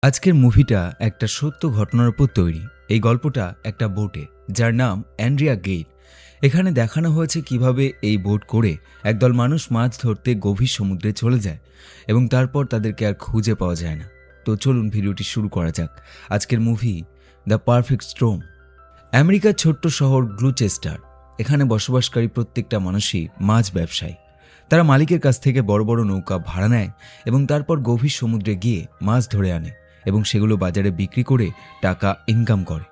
আজকের মুভিটা একটা সত্য ঘটনার উপর তৈরি। এই গল্পটা একটা বোটে, যার নাম অ্যান্ড্রিয়া গেইল। এখানে দেখানো হয়েছে কিভাবে এই বোট করে একদল মানুষ মাছ ধরতে গভীর সমুদ্রে চলে যায় এবং তারপর তাদেরকে আর খুঁজে পাওয়া যায় না। তো চলুন ভিডিওটি শুরু করা যাক। আজকের মুভি দ্য পারফেক্ট স্টর্ম। আমেরিকার ছোট্ট শহর গ্লুচেস্টার। এখানে বসবাসকারী প্রত্যেকটা মানুষই মাছ ব্যবসায়ী। তারা মালিকের কাছ থেকে বড় বড় নৌকা ভাড়া নেয় এবং তারপর গভীর সমুদ্রে গিয়ে মাছ ধরে আনে এবং সেগুলো বাজারে বিক্রি করে টাকা ইনকাম করে।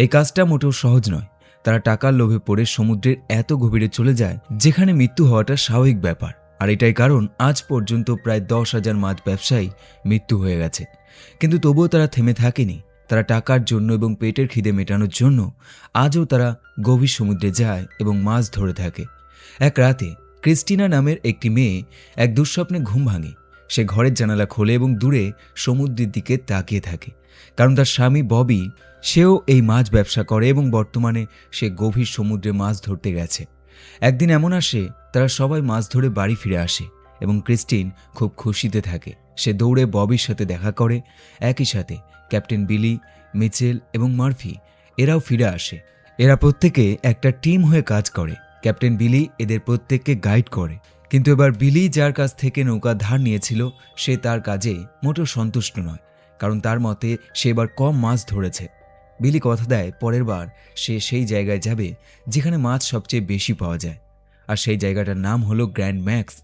এই কাজটা মোটেও সহজ নয়। তারা টাকার লোভে পড়ে সমুদ্রের এত গভীরে চলে যায় যেখানে মৃত্যু হওয়াটা স্বাভাবিক ব্যাপার। আর এটাই কারণ আজ পর্যন্ত প্রায় 10,000 মাছ ব্যবসায়ী মৃত্যু হয়ে গেছে। কিন্তু তবুও তারা থেমে থাকেনি। তারা টাকার জন্য এবং পেটের খিদে মেটানোর জন্য আজও তারা গভীর সমুদ্রে যায় এবং মাছ ধরে থাকে। এক রাতে ক্রিস্টিনা নামের একটি মেয়ে এক দুঃস্বপ্নে ঘুম ভাঙে। সে ঘরের জানালা খোলে এবং দূরে সমুদ্রের দিকে তাকিয়ে থাকে, কারণ তার স্বামী ববি সেও এই মাছ ব্যবসা করে এবং বর্তমানে সে গভীর সমুদ্রে মাছ ধরতে গেছে। একদিন এমন আসে তারা সবাই মাছ ধরে বাড়ি ফিরে আসে এবং ক্রিস্টিন খুব খুশিতে থাকে। সে দৌড়ে ববির সাথে দেখা করে। একই সাথে ক্যাপ্টেন বিলি, মিচেল এবং মার্ফি এরাও ফিরে আসে। এরা প্রত্যেকে একটা টিম হয়ে কাজ করে। ক্যাপ্টেন বিলি এদের প্রত্যেককে গাইড করে। কিন্তু এবার বিলি যার কাছ থেকে নৌকা ধার নিয়েছিল সে তার কাজে মোটেও সন্তুষ্ট নয়, কারণ তার মতে সে এবার কম মাছ ধরেছে। বিলি কথা দেয় পরের বার সে সেই জায়গায় যাবে যেখানে মাছ সবচেয়ে বেশি পাওয়া যায়, আর সেই জায়গাটার নাম হলো গ্র্যান্ড ম্যাক্স।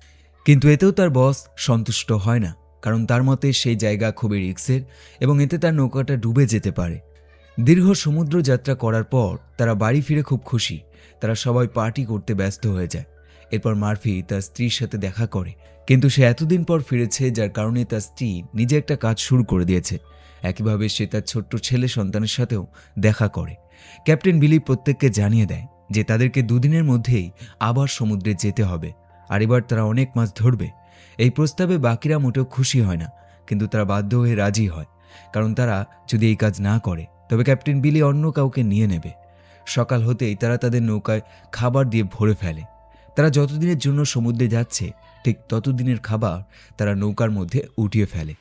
কিন্তু এতেও তার বস সন্তুষ্ট হয় না, কারণ তার মতে সেই জায়গা খুবই রিস্কের এবং এতে তার নৌকাটা ডুবে যেতে পারে। দীর্ঘ সমুদ্র যাত্রা করার পর তারা বাড়ি ফিরে খুব খুশি। তারা সবাই পার্টি করতে ব্যস্ত হয়ে যায়। এরপর মার্ফি তার স্ত্রীর সাথে দেখা করে, কিন্তু সে এতদিন পর ফিরেছে যার কারণে তার স্ত্রী নিজে একটা কাজ শুরু করে দিয়েছে। একইভাবে সে তার ছোট্ট ছেলে সন্তানের সাথেও দেখা করে। ক্যাপ্টেন বিলি প্রত্যেককে জানিয়ে দেয় যে তাদেরকে দুদিনের মধ্যেই আবার সমুদ্রে যেতে হবে, আর এবার তারা অনেক মাছ ধরবে। এই প্রস্তাবে বাকিরা মোটেও খুশি হয় না, কিন্তু তারা বাধ্য হয়ে রাজি হয়, কারণ তারা যদি এই কাজ না করে তবে ক্যাপ্টেন বিলি অন্য কাউকে নিয়ে নেবে। সকাল হতেই তারা তাদের নৌকায় খাবার দিয়ে ভরে ফেলে। তারা যতদিনের জন্য সমুদ্রে যাচ্ছে ঠিক ততদিনের খাবার তারা নৌকার মধ্যে উঠিয়ে ফেলে।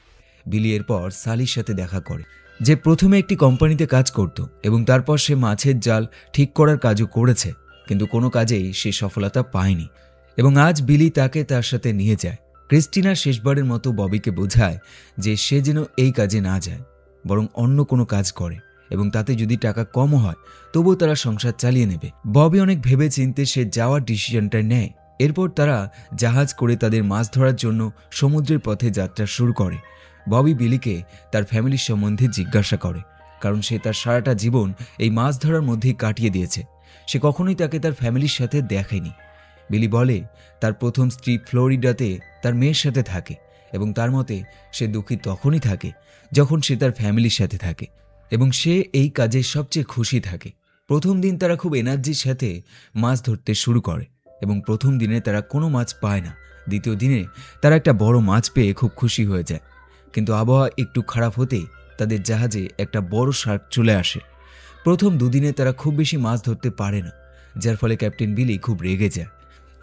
বিলি এরপর সালির সাথে দেখা করে, যে প্রথমে একটি কোম্পানিতে কাজ করত এবং তারপর সে মাছের জাল ঠিক করার কাজও করেছে, কিন্তু কোনো কাজেই সে সফলতা পায়নি এবং আজ বিলি তাকে তার সাথে নিয়ে যায়। ক্রিস্টিনা শেষবারের মতো ববিকে বোঝায় যে সে যেন এই কাজে না যায়, বরং অন্য কোনো কাজ করে এবং তাতে যদি টাকা কমও হয় তবুও তারা সংসার চালিয়ে নেবে। ববি অনেক ভেবে চিন্তে সে যাওয়ার ডিসিশনটা নেয়। এরপর তারা জাহাজ করে তাদের মাছ ধরার জন্য সমুদ্রের পথে যাত্রা শুরু করে। ববি বিলিকে তার ফ্যামিলির সম্বন্ধে জিজ্ঞাসা করে, কারণ সে তার সারাটা জীবন এই মাছ ধরার মধ্যেই কাটিয়ে দিয়েছে। সে কখনোই তাকে তার ফ্যামিলির সাথে দেখেনি। বিলি বলে তার প্রথম স্ত্রী ফ্লোরিডাতে তার মেয়ের সাথে থাকে এবং তার মতে সে দুঃখী তখনই থাকে যখন সে তার ফ্যামিলির সাথে থাকে এবং সে এই কাজে সবচেয়ে খুশি থাকে। প্রথম দিন তারা খুব এনার্জির সাথে মাছ ধরতে শুরু করে এবং প্রথম দিনে তারা কোনো মাছ পায় না। দ্বিতীয় দিনে তারা একটা বড় মাছ পেয়ে খুব খুশি হয়ে যায়, কিন্তু আবহাওয়া একটু খারাপ হতেই তাদের জাহাজে একটা বড় শার্ক চলে আসে। প্রথম দুদিনে তারা খুব বেশি মাছ ধরতে পারে না, যার ফলে ক্যাপ্টেন বিলি খুব রেগে যায়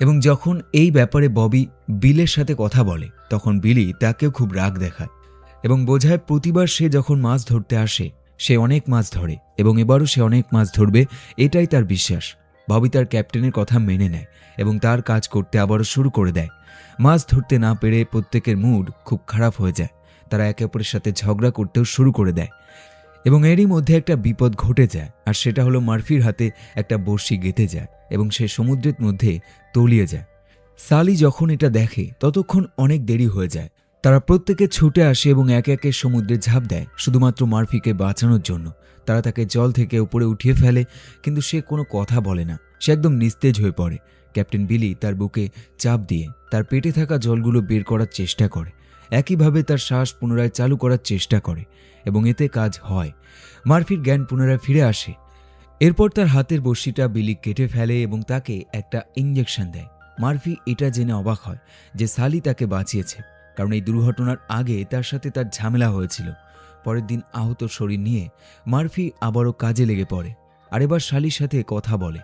এবং যখন এই ব্যাপারে ববি বিলের সাথে কথা বলে তখন বিলি তাকেও খুব রাগ দেখায় এবং বোঝায় প্রতিবার সে যখন মাছ ধরতে আসে সে অনেক মাছ ধরে এবং এবারও সে অনেক মাছ ধরবে, এটাই তার বিশ্বাস। ববি তার ক্যাপ্টেনের কথা মেনে নেয় এবং তার কাজ করতে আবারও শুরু করে দেয়। মাছ ধরতে না পেরে প্রত্যেকের মুড খুব খারাপ হয়ে যায়। তারা একে অপরের সাথে ঝগড়া করতেও শুরু করে দেয় এবং এরই মধ্যে একটা বিপদ ঘটে যায়, আর সেটা হলো মার্ফির হাতে একটা বড়শি গেঁথে যায় এবং সে সমুদ্রের মধ্যে তলিয়ে যায়। সালি যখন এটা দেখে ততক্ষণ অনেক দেরি হয়ে যায়। তারা প্রত্যেকে ছুটে আসে এবং একে একে সমুদ্রে ঝাঁপ দেয় শুধুমাত্র মার্ফিকে বাঁচানোর জন্য। তারা তাকে জল থেকে উপরে উঠিয়ে ফেলে, কিন্তু সে কোনো কথা বলে না। সে একদম নিস্তেজ হয়ে পড়ে। ক্যাপ্টেন বিলি তার বুকে চাপ দিয়ে তার পেটে থাকা জলগুলো বের করার চেষ্টা করে। একইভাবে তার শ্বাস পুনরায় চালু করার চেষ্টা করে এবং এতে কাজ হয়। মার্ফির জ্ঞান পুনরায় ফিরে আসে। এরপর তার হাতের বড়শিটা বিলি কেটে ফেলে এবং তাকে একটা ইঞ্জেকশন দেয়। মার্ফি এটা জেনে অবাক হয় যে সালি তাকে বাঁচিয়েছে, কারণ এই দুর্ঘটনার আগে তার সাথে তার ঝামেলা হয়েছিল। পরের দিন আহত শরীর নিয়ে মার্ফি আবারও কাজে লেগে পড়ে, আর এবার সালির সাথে কথা বলে।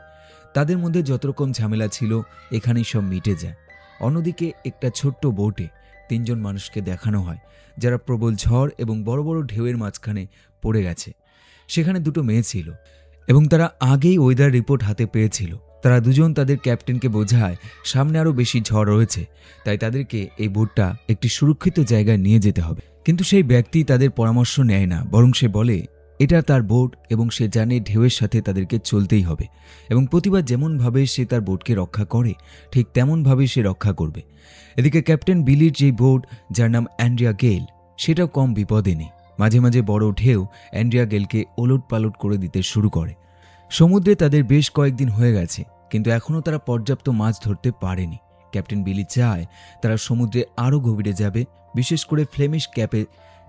তাদের মধ্যে যত রকম ঝামেলা ছিল এখানেই সব মিটে যায়। অন্যদিকে একটা ছোট্ট বোটে তিনজন মানুষকে দেখানো হয় যারা প্রবল ঝড় এবং বড় বড় ঢেউয়ের মাঝখানে পড়ে গেছে। সেখানে দুটো মেয়ে ছিল এবং তারা আগেই ওয়েদার রিপোর্ট হাতে পেয়েছিল। তারা দুজন তাদের ক্যাপ্টেনকে বোঝায় সামনে আরও বেশি ঝড় রয়েছে, তাই তাদেরকে এই বোটটা একটি সুরক্ষিত জায়গায় নিয়ে যেতে হবে। কিন্তু সেই ব্যক্তি তাদের পরামর্শ নেয় না, বরং সে বলে এটা তার বোট এবং সে জানে ঢেউয়ের সাথে তাদেরকে চলতেই হবে এবং প্রতিবার যেমনভাবে সে তার বোটকে রক্ষা করে ঠিক তেমনভাবেই সে রক্ষা করবে। এদিকে ক্যাপ্টেন বিলির যেই বোট, যার নাম অ্যান্ড্রিয়া গেল, সেটাও কম বিপদে নেই। মাঝে মাঝে বড় ঢেউ অ্যান্ড্রিয়া গেলকে ওলট পালট করে দিতে শুরু করে। সমুদ্রে তাদের বেশ কয়েকদিন হয়ে গেছে, কিন্তু এখনও তারা পর্যাপ্ত মাছ ধরতে পারেনি। ক্যাপ্টেন বিলি চায় তারা সমুদ্রে আরও গভীরে যাবে, বিশেষ করে ফ্লেমিশ ক্যাপে,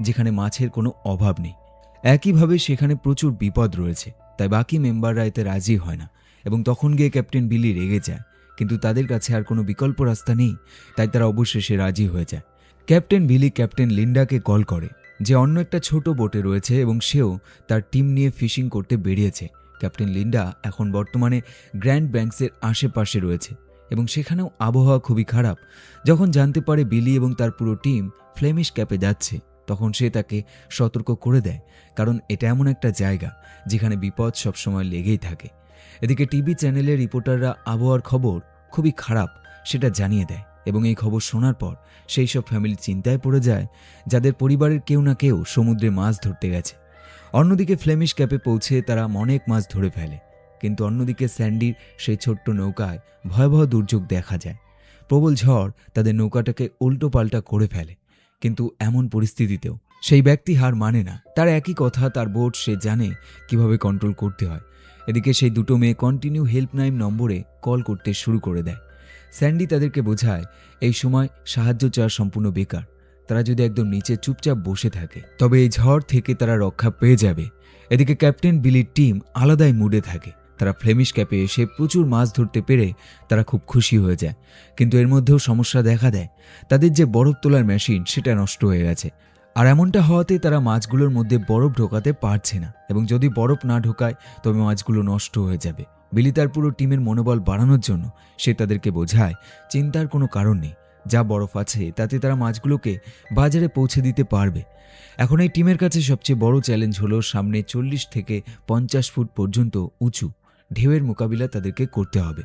যেখানে মাছের কোনো অভাব নেই। একইভাবে সেখানে প্রচুর বিপদ রয়েছে, তাই বাকি মেম্বাররা এতে রাজি হয় না এবং তখন গিয়ে ক্যাপ্টেন বিলি রেগে যায়। কিন্তু তাদের কাছে আর কোনো বিকল্প রাস্তা নেই, তাই তারা অবশেষে রাজি হয়ে যায়। ক্যাপ্টেন বিলি ক্যাপ্টেন লিন্ডাকে কল করে, যে অন্য একটা ছোট বোটে রয়েছে এবং সেও তার টিম নিয়ে ফিশিং করতে বেরিয়েছে। ক্যাপ্টেন লিন্ডা এখন বর্তমানে গ্র্যান্ড ব্যাংকসের আশেপাশে রয়েছে এবং সেখানেও আবহাওয়া খুবই খারাপ। যখন জানতে পারে বিলি এবং তার পুরো টিম ফ্লেমিশ ক্যাপে যাচ্ছে, তখন সে তাকে সতর্ক করে দেয়, কারণ এটা এমন একটা জায়গা যেখানে বিপদ সবসময় লেগেই থাকে। এদিকে টিভি চ্যানেলের রিপোর্টাররা আবহাওয়ার খবর খুবই খারাপ সেটা জানিয়ে দেয় এবং এই খবর শোনার পর সেই সব ফ্যামিলি চিন্তায় পড়ে যায় যাদের পরিবারের কেউ না কেউ সমুদ্রে মাছ ধরতে গেছে। অন্যদিকে ফ্লেমিশ ক্যাপে পৌঁছে তারা অনেক মাছ ধরে ফেলে, কিন্তু অন্যদিকে স্যান্ডির সেই ছোট্ট নৌকায় ভয়াবহ দুর্যোগ দেখা যায়। প্রবল ঝড় তাদের নৌকাটাকে উল্টো পাল্টা করে ফেলে, কিন্তু এমন পরিস্থিতিতেও সেই ব্যক্তি হার মানে না। তার একই কথা, তার বোট সে জানে কিভাবে কন্ট্রোল করতে হয়। এদিকে সেই দুটো মেয়ে কন্টিনিউ হেল্পলাইন নম্বরে কল করতে শুরু করে দেয়। স্যান্ডি তাদেরকে বোঝায় এই সময় সাহায্য চাওয়া সম্পূর্ণ বেকার। তারা যদি একদম নিচে চুপচাপ বসে থাকে তবে এই ঝড় থেকে তারা রক্ষা পেয়ে যাবে। এদিকে ক্যাপ্টেন বিলির টিম আলাদাই মুডে থাকে। তারা ফ্লেমিশ ক্যাপে এসে প্রচুর মাছ ধরতে পেরে তারা খুব খুশি হয়ে যায়, কিন্তু এর মধ্যেও সমস্যা দেখা দেয়। তাদের যে বরফ তোলার মেশিন সেটা নষ্ট হয়ে গেছে, আর এমনটা হওয়াতে তারা মাছগুলোর মধ্যে বরফ ঢোকাতে পারছে না এবং যদি বরফ না ঢোকায় তবে মাছগুলো নষ্ট হয়ে যাবে। বিলি তার পুরো টিমের মনোবল বাড়ানোর জন্য সে তাদেরকে বোঝায় চিন্তার কোনো কারণ নেই, যা বরফ আছে তাতে তারা মাছগুলোকে বাজারে পৌঁছে দিতে পারবে। এখন এই টিমের কাছে সবচেয়ে বড় চ্যালেঞ্জ হলো সামনে 40 থেকে 50 ফুট পর্যন্ত উঁচু ঢেউয়ের মোকাবিলা তাদেরকে করতে হবে।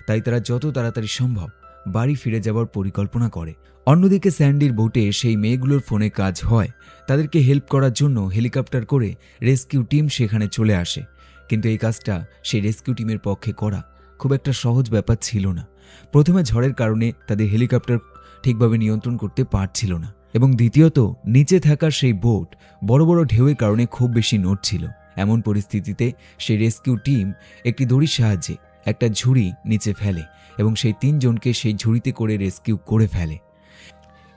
তাই তারা যত তাড়াতাড়ি সম্ভব বাড়ি ফিরে যাওয়ার পরিকল্পনা করে। অন্যদিকে স্যান্ডির বোটে সেই মেয়েগুলোর ফোনে কাজ হয়। তাদেরকে হেল্প করার জন্য হেলিকপ্টার করে রেস্কিউ টিম সেখানে চলে আসে, কিন্তু এই কাজটা সেই রেস্কিউ টিমের পক্ষে করা খুব একটা সহজ ব্যাপার ছিল না। প্রথমে ঝড়ের কারণে তাদের হেলিকপ্টার ঠিকভাবে নিয়ন্ত্রণ করতে পারছিল না এবং দ্বিতীয়ত নিচে থাকা সেই বোট বড় বড় ঢেউয়ের কারণে খুব বেশি নড়ছিল। এমন পরিস্থিতিতে সেই রেস্কিউ টিম একটি দড়ির সাহায্যে একটা ঝুড়ি নিচে ফেলে এবং সেই 3 জনকে সেই ঝুড়িতে করে রেস্কিউ করে ফেলে।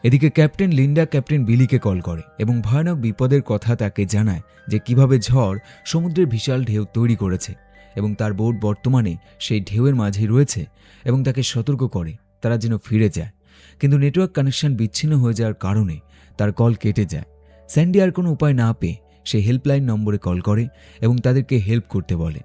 এদিকে ক্যাপ্টেন লিন্ডা ক্যাপ্টেন বিলিকে কল করে এবং ভয়ানক বিপদের কথা তাকে জানায়, যে কিভাবে ঝড় সমুদ্রের বিশাল ঢেউ তৈরি করেছে এবং তার বোট বর্তমানে সেই ঢেউয়ের মাঝে রয়েছে এবং তাকে সতর্ক করে তারা যেন ফিরে যায়। কিন্তু নেটওয়ার্ক কানেকশন বিচ্ছিন্ন হয়ে যাওয়ার কারণে তার কল কেটে যায়। স্যান্ডি আর কোনো উপায় না পেয়ে সে হেল্পলাইন নম্বরে কল করে এবং তাদেরকে হেল্প করতে বলে।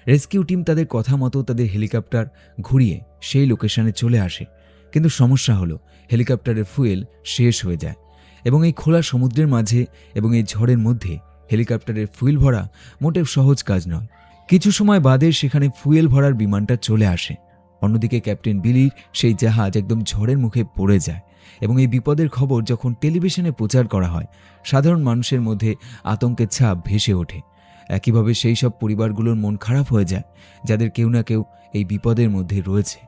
রেস্কিউ টিম তাদের কথা মতো তাদের হেলিকপ্টার ঘুরিয়ে সেই লোকেশনে চলে আসে, কিন্তু সমস্যা হলো হেলিকপ্টারের ফুয়েল শেষ হয়ে যায় এবং এই খোলা সমুদ্রের মাঝে এবং এই ঝড়ের মধ্যে হেলিকপ্টারের ফুয়েল ভরা মোটেও সহজ কাজ নয়। কিছু সময় বাদে সেখানে ফুয়েল ভরার বিমানটা চলে আসে। অন্যদিকে ক্যাপ্টেন বিলির সেই জাহাজ একদম ঝড়ের মুখে পড়ে যায় এবং এই বিপদের খবর যখন টেলিভিশনে প্রচার করা হয়, সাধারণ মানুষের মধ্যে আতঙ্কের ছাপ ভেসে ওঠে। একইভাবে সেই সব পরিবারগুলোর মন খারাপ হয়ে যায় যাদের কেউ না কেউ এই বিপদের মধ্যে রয়েছে।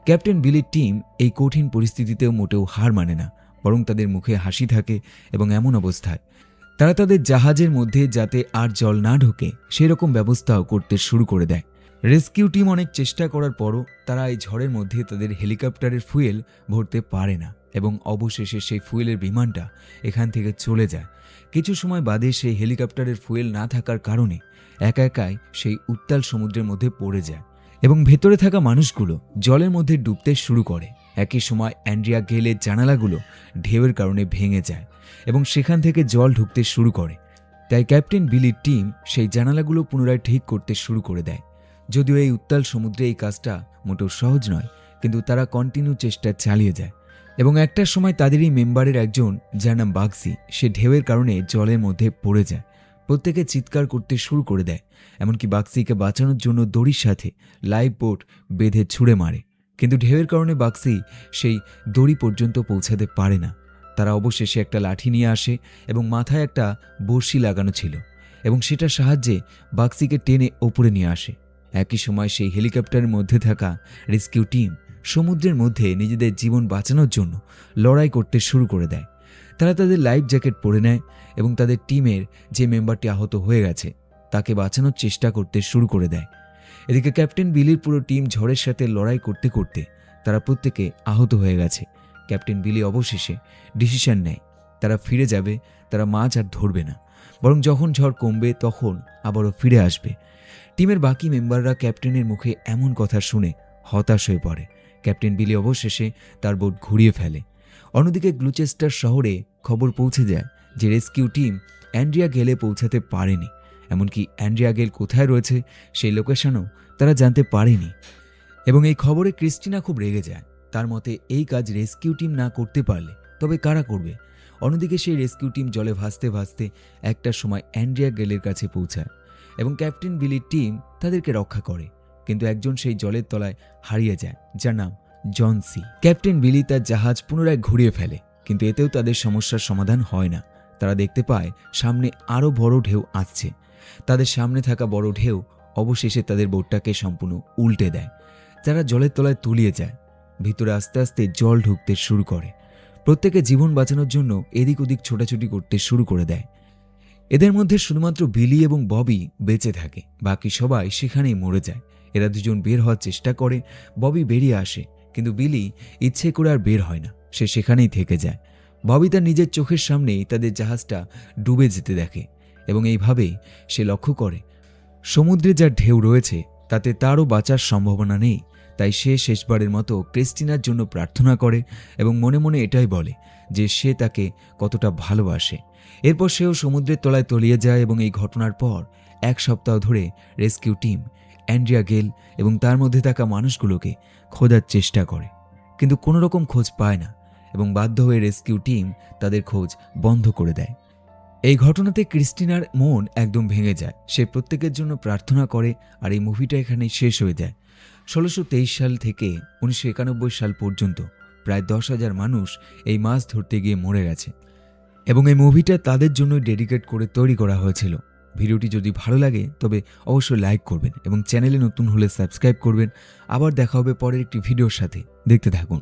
ক্যাপ্টেন বিলির টিম এই কঠিন পরিস্থিতিতেও মোটেও হার মানে না, বরং তাদের মুখে হাসি থাকে এবং এমন অবস্থায় তারা তাদের জাহাজের মধ্যে যাতে আর জল না ঢোকে সেরকম ব্যবস্থাও করতে শুরু করে দেয়। রেস্কিউ টিম অনেক চেষ্টা করার পরও তারা এই ঝড়ের মধ্যে তাদের হেলিকপ্টারের ফুয়েল ভরতে পারে না এবং অবশেষে সেই ফুয়েলের বিমানটা এখান থেকে চলে যায়। কিছু সময় বাদে সেই হেলিকপ্টারের ফুয়েল না থাকার কারণে একা একাই সেই উত্তাল সমুদ্রের মধ্যে পড়ে যায় এবং ভেতরে থাকা মানুষগুলো জলের মধ্যে ডুবতে শুরু করে। একই সময় অ্যান্ড্রিয়া গেলের জানালাগুলো ঢেউয়ের কারণে ভেঙে যায় এবং সেখান থেকে জল ঢুকতে শুরু করে। তাই ক্যাপ্টেন বিলির টিম সেই জানালাগুলো পুনরায় ঠিক করতে শুরু করে দেয়। যদিও এই উত্তাল সমুদ্রে এই কাজটা মোটেও সহজ নয়, কিন্তু তারা কন্টিনিউ চেষ্টা চালিয়ে যায়। এবং একটা সময় তাদেরই মেম্বারের একজন, যার নাম বাগসি, সে ঢেউয়ের কারণে জলের মধ্যে পড়ে যায়। প্রত্যেকে চিৎকার করতে শুরু করে দেয়। এমনকি বাগসিকে বাঁচানোর জন্য দড়ির সাথে লাইফ বোট বেঁধে ছুঁড়ে মারে, কিন্তু ঢেউয়ের কারণে বাগসি সেই দড়ি পর্যন্ত পৌঁছাতে পারে না। তারা অবশেষে একটা লাঠি নিয়ে আসে এবং মাথায় একটা বড়শি লাগানো ছিল, এবং সেটার সাহায্যে বাগসিকে টেনে ওপরে নিয়ে আসে। একই সময় সেই হেলিকপ্টারের মধ্যে থাকা রেস্কিউ টিম সমুদ্রের মধ্যে নিজেদের জীবন বাঁচানোর জন্য লড়াই করতে শুরু করে দেয়। তারা তাদের লাইফ জ্যাকেট পরে নেয় এবং তাদের টিমের যে মেম্বারটি আহত হয়ে গেছে তাকে বাঁচানোর চেষ্টা করতে শুরু করে দেয়। এদিকে ক্যাপ্টেন বিলির পুরো টিম ঝড়ের সাথে লড়াই করতে করতে তারা প্রত্যেকে আহত হয়ে গেছে। ক্যাপ্টেন বিলি অবশেষে ডিসিশন নেয়, তারা ফিরে যাবে, তারা মাছ আর ধরবে না, বরং যখন ঝড় কমবে তখন আবারও ফিরে আসবে। টিমের বাকি মেম্বাররা ক্যাপ্টেনের মুখে এমন কথা শুনে হতাশ হয়ে পড়ে। ক্যাপ্টেন বিলি অবশেষে তার বোট ঘুরিয়ে ফেলে। অন্যদিকে গ্লুচেস্টার শহরে খবর পৌঁছে যায় যে রেস্কিউ টিম অ্যান্ড্রিয়া গেলে পৌঁছাতে পারেনি। এমনকি অ্যান্ড্রিয়া গেল কোথায় রয়েছে সেই লোকেশনও তারা জানতে পারেনি। এবং এই খবরে ক্রিস্টিনা খুব রেগে যায়। তার মতে এই কাজ রেস্কিউ টিম না করতে পারলে তবে কারা করবে? অন্যদিকে সেই রেস্কিউ টিম জলে ভাসতে ভাসতে একটা সময় অ্যান্ড্রিয়া গেলের কাছে পৌঁছায় এবং ক্যাপ্টেন বিলির টিম তাদেরকে রক্ষা করে। কিন্তু একজন সেই জলের তলায় হারিয়ে যায়, যার নাম জন সি। ক্যাপ্টেন বিলি তার জাহাজ পুনরায় ঘুরিয়ে ফেলে, কিন্তু এতেও তাদের সমস্যার সমাধান হয় না। তারা দেখতে পায় সামনে আরও বড় ঢেউ আসছে। তাদের সামনে থাকা বড় ঢেউ অবশেষে তাদের বোটটাকে সম্পূর্ণ উল্টে দেয়। তারা জলের তলায় তলিয়ে যায়। ভিতরে আস্তে আস্তে জল ঢুকতে শুরু করে। প্রত্যেকে জীবন বাঁচানোর জন্য এদিক ওদিক ছোটাছুটি করতে শুরু করে দেয়। এদের মধ্যে শুধুমাত্র বিলি এবং ববি বেঁচে থাকে, বাকি সবাই সেখানেই মরে যায়। এরা দুজন বের হওয়ার চেষ্টা করে, ববি বেরিয়ে আসে, কিন্তু বিলি ইচ্ছে করে আর বের হয় না, সে সেখানেই থেকে যায়। ববি তার নিজের চোখের সামনেই তাদের জাহাজটা ডুবে যেতে দেখে এবং এইভাবেই সে লক্ষ্য করে সমুদ্রে যা ঢেউ রয়েছে তাতে তারও বাঁচার সম্ভাবনা নেই। তাই সে শেষবারের মতো ক্রিস্টিনার জন্য প্রার্থনা করে এবং মনে মনে এটাই বলে যে সে তাকে কতটা ভালোবাসে। এরপর সেও সমুদ্রের তলায় তলিয়ে যায় এবং এই ঘটনার পর 1 সপ্তাহ ধরে রেস্কিউ টিম অ্যান্ড্রিয়া গেল এবং তার মধ্যে থাকা মানুষগুলোকে খোঁজার চেষ্টা করে, কিন্তু কোনো রকম খোঁজ পায় না এবং বাধ্য হয়ে রেস্কিউ টিম তাদের খোঁজ বন্ধ করে দেয়। এই ঘটনাতে ক্রিস্টিনার মন একদম ভেঙে যায়। সে প্রত্যেকের জন্য প্রার্থনা করে আর এই মুভিটা এখানেই শেষ হয়ে যায়। 1623 সাল থেকে 1991 সাল পর্যন্ত প্রায় 10,000 মানুষ এই মাছ ধরতে গিয়ে মরে গেছে এবং এই মুভিটা তাদের জন্য ডেডিকেট করে তৈরি করা হয়েছিল। ভিডিওটি যদি ভালো লাগে তবে অবশ্যই লাইক করবেন এবং চ্যানেলে নতুন হলে সাবস্ক্রাইব করবেন। আবার দেখা হবে পরের একটি ভিডিওর সাথে, দেখতে থাকুন।